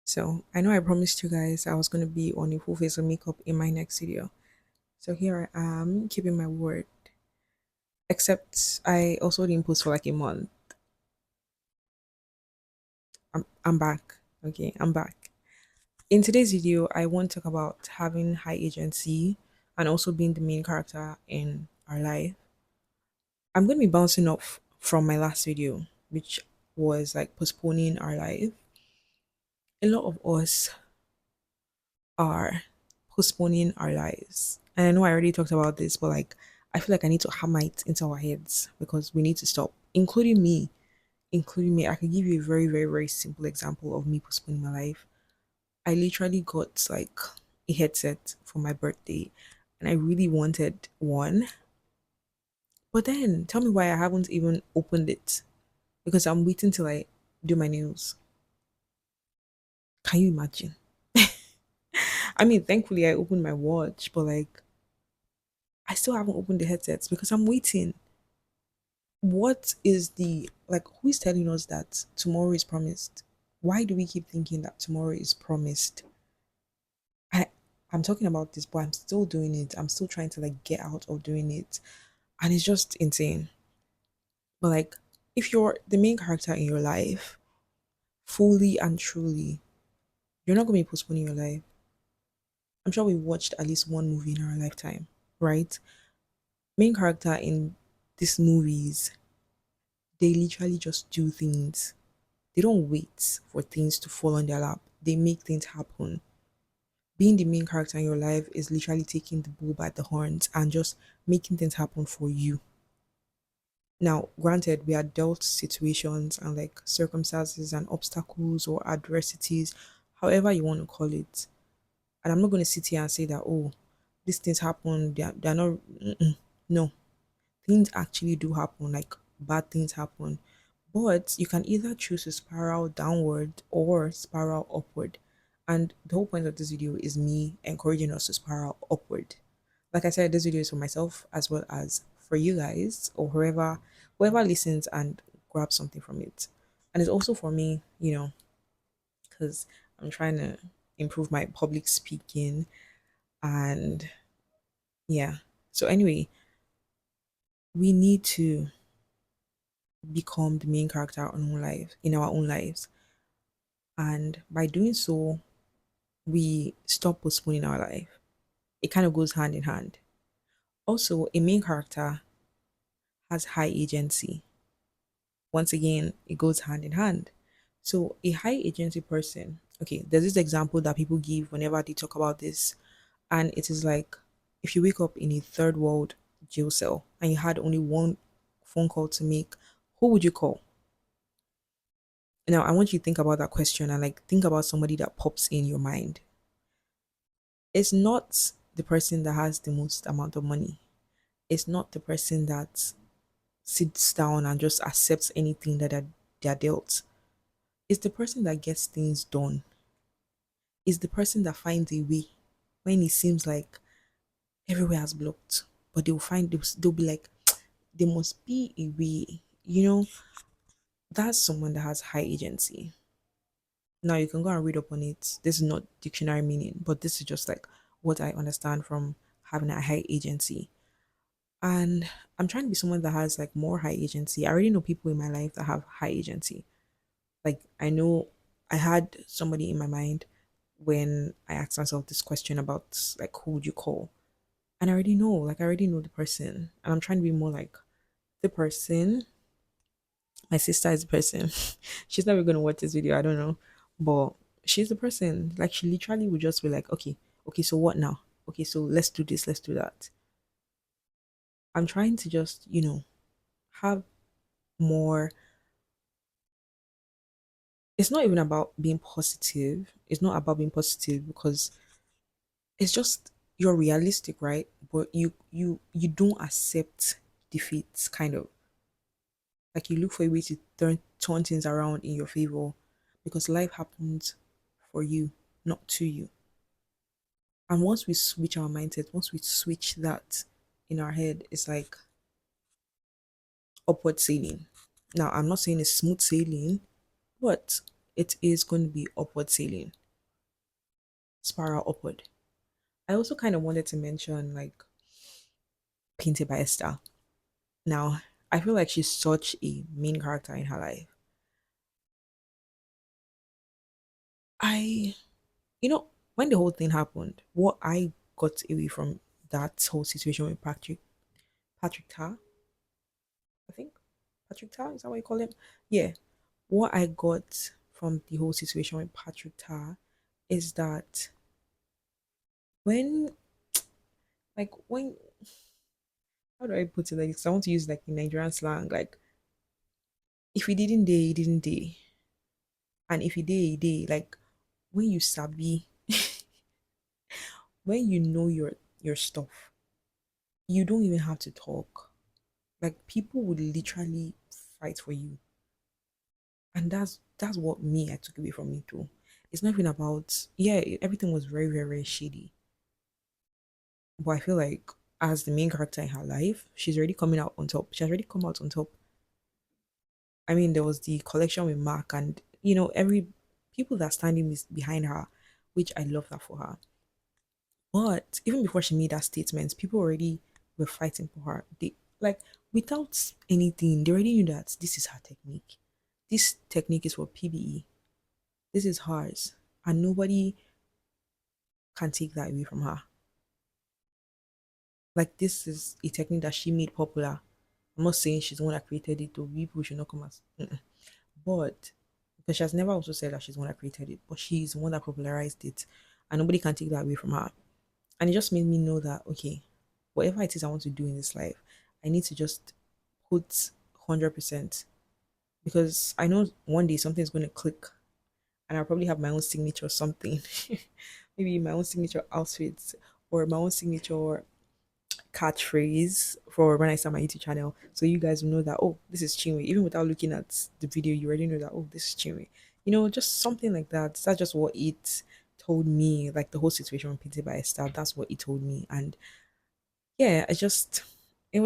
So I know I promised you guys I was going to be on a full face of makeup in my next video. So here I am keeping my word. Except I also didn't post for like a month. I'm back. Okay, I'm back. In today's video, I want to talk about having high agency and also being the main character in our life. I'm going to be bouncing off from my last video, which was like postponing our life. A lot of us are postponing our lives. And I know I already talked about this, but like I feel like I need to hammer it into our heads because we need to stop, including me. Including me, I could give you a very, very, very simple example of me postponing my life. I literally got like a headset for my birthday and I really wanted one. But then tell me why I haven't even opened it because I'm waiting till I do my nails. Can you imagine? I mean, thankfully I opened my watch, but like I still haven't opened the headsets because I'm waiting. What is the like who is telling us that tomorrow is promised? Why do we keep thinking that tomorrow is promised? I I'm talking about this, but I'm still doing it. I'm still trying to like get out of doing it. And it's just insane. But like if you're the main character in your life, fully and truly, you're not gonna be postponing your life. I'm sure we watched at least one movie in our lifetime, right? Main character in these movies, they literally just do things. They don't wait for things to fall on their lap. They make things happen. Being the main character in your life is literally taking the bull by the horns and just making things happen for you. Now, granted, we are dealt situations and like circumstances and obstacles or adversities, however you want to call it. And I'm not going to sit here and say that, oh, these things happen. They're not, no, things actually do happen, like bad things happen. But you can either choose to spiral downward or spiral upward. And the whole point of this video is me encouraging us to spiral upward. Like I said, this video is for myself as well as for you guys or whoever listens and grabs something from it. And it's also for me, because I'm trying to improve my public speaking and yeah. So anyway, we need to become the main character in our own lives. And by doing so, we stop postponing our life. It kind of goes hand in hand. Also, a main character has high agency. Once again, it goes hand in hand. So, a high agency person, okay, there's this example that people give whenever they talk about this, and it is like if you wake up in a third world jail cell and you had only one phone call to make, who would you call? Now, I want you to think about that question and like think about somebody that pops in your mind. It's not the person that has the most amount of money. It's not the person that sits down and just accepts anything that they're dealt. It's the person that gets things done. It's the person that finds a way when it seems like everywhere has blocked. But they'll be like, there must be a way. That's someone that has high agency. Now you can go and read up on it. This is not dictionary meaning, but this is just like what I understand from having a high agency. And I'm trying to be someone that has like more high agency. I already know people in my life that have high agency. Like I know I had somebody in my mind when I asked myself this question about like who would you call? And I already know the person. And I'm trying to be more like the person. My sister is the person. She's never gonna watch this video, I don't know. But she's the person. Like she literally would just be like, okay, so what now? Okay, so let's do this, let's do that. I'm trying to just, have more. It's not even about being positive. It's not about being positive because it's just you're realistic, right? But you don't accept defeats, kind of like you look for a way to turn things around in your favor because life happens for you, not to you. And once we switch our mindset, once we switch that in our head, it's like upward sailing. Now, I'm not saying it's smooth sailing, but it is going to be upward sailing. spiral upward. I also kind of wanted to mention like Painted by Esther. Now, I feel like she's such a main character in her life. I, when the whole thing happened, what I got away from that whole situation with Patrick Tar, I think Patrick Tar is that what you call him? Yeah. What I got from the whole situation with Patrick Tar is that when, when, how do I put it like this? I want to use like the Nigerian slang, like if he didn't day, he didn't day, and if he day, he day. Like when you sabi, when you know your stuff, you don't even have to talk. Like people would literally fight for you, and that's what me I took away from me too. It's not even about everything was very very very shady, but I feel like as the main character in her life, she's already coming out on top. She has already come out on top. I mean, there was the collection with Mark, and every people that standing behind her, which I love that for her. But even before she made that statement, people already were fighting for her. They like without anything, they already knew that this is her technique. This technique is for PBE. This is hers, and nobody can take that away from her. Like this is a technique that she made popular. I'm not saying she's the one that created it, or people should not come as. But because she has never also said that she's the one that created it, but she's the one that popularized it, and nobody can take that away from her. And it just made me know that okay, whatever it is I want to do in this life, I need to just put 100% because I know one day something's going to click, and I'll probably have my own signature or something, maybe my own signature outfits or my own signature catchphrase for when I start my YouTube channel. So you guys will know that, oh, this is Chinwe. Even without looking at the video, you already know that, oh, this is Chinwe. Just something like that. That's just what it told me. Like the whole situation with Painted by Esther, that's what it told me. And yeah, I just